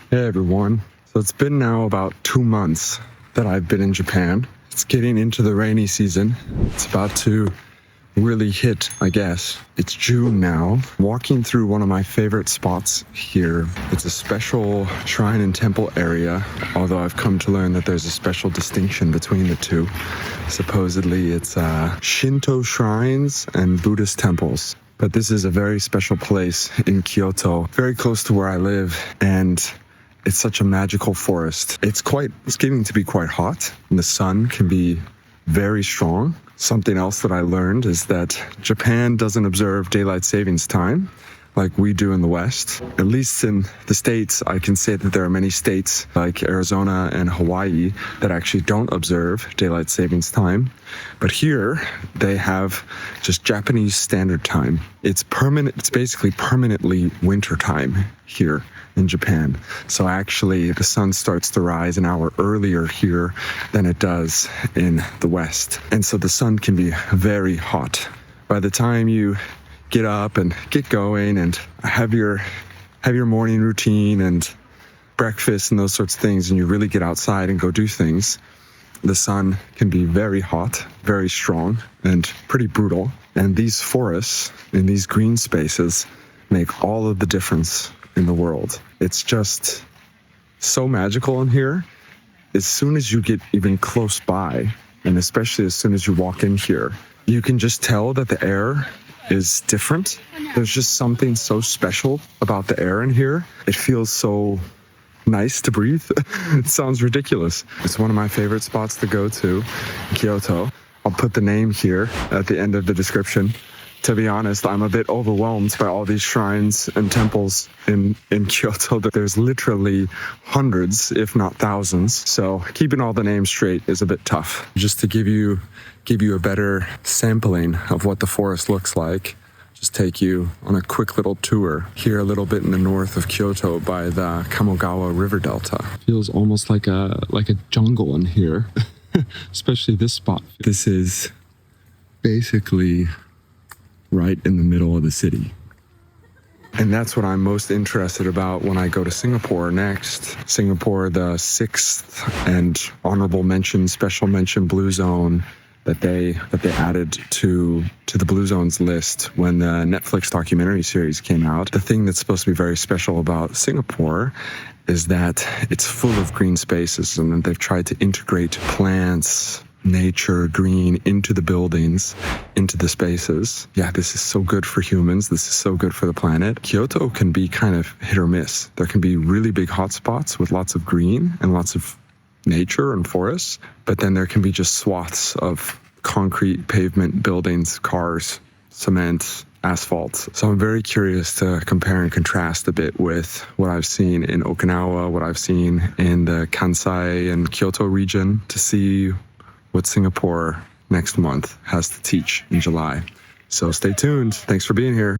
Hey everyone. So it's been now about 2 months that I've been in Japan. It's getting into the rainy season. It's about to really hit, I guess. It's June now. Walking through one of my favorite spots here. It's a special shrine and temple area, although I've come to learn that there's a special distinction between the two. Supposedly it's Shinto shrines and Buddhist temples. But this is a very special place in Kyoto, very close to where I live, and it's such a magical forest. It's getting to be quite hot, and the sun can be very strong. Something else that I learned is that Japan doesn't observe daylight savings time like we do in the West. At least in the States, I can say that there are many states like Arizona and Hawaii that actually don't observe daylight savings time. But here, they have just Japanese standard time. It's basically permanently winter time here in Japan. So actually, the sun starts to rise an hour earlier here than it does in the West. And so the sun can be very hot. By the time you get up and get going and have your morning routine and breakfast and those sorts of things, and you really get outside and go do things, the sun can be very hot, very strong, and pretty brutal. And these forests and these green spaces make all of the difference in the world. It's just so magical in here. As soon as you get even close by, and especially as soon as you walk in here, you can just tell that the air is different. There's just something so special about the air in here. It feels so nice to breathe. It sounds ridiculous. It's one of my favorite spots to go to in Kyoto. I'll put the name here at the end of the description. To be honest, I'm a bit overwhelmed by all these shrines and temples in Kyoto. There's literally hundreds, if not thousands. So keeping all the names straight is a bit tough. Just to give you a better sampling of what the forest looks like, just take you on a quick little tour here a little bit in the north of Kyoto by the Kamogawa River Delta. Feels almost like a jungle in here, especially this spot. This is basically right in the middle of the city. And that's what I'm most interested about when I go to Singapore next. Singapore, the sixth and honorable mention, special mention blue zone that they added to the blue zones list when the Netflix documentary series came out. The thing that's supposed to be very special about Singapore is that it's full of green spaces, and they've tried to integrate plants, nature, green into the buildings, into the spaces. Yeah, this is so good for humans. This is so good for the planet. Kyoto can be kind of hit or miss. There can be really big hotspots with lots of green and lots of nature and forests, but then there can be just swaths of concrete, pavement, buildings, cars, cement, asphalt. So I'm very curious to compare and contrast a bit with what I've seen in Okinawa, what I've seen in the Kansai and Kyoto region, to see what Singapore next month has to teach in July. So stay tuned. Thanks for being here.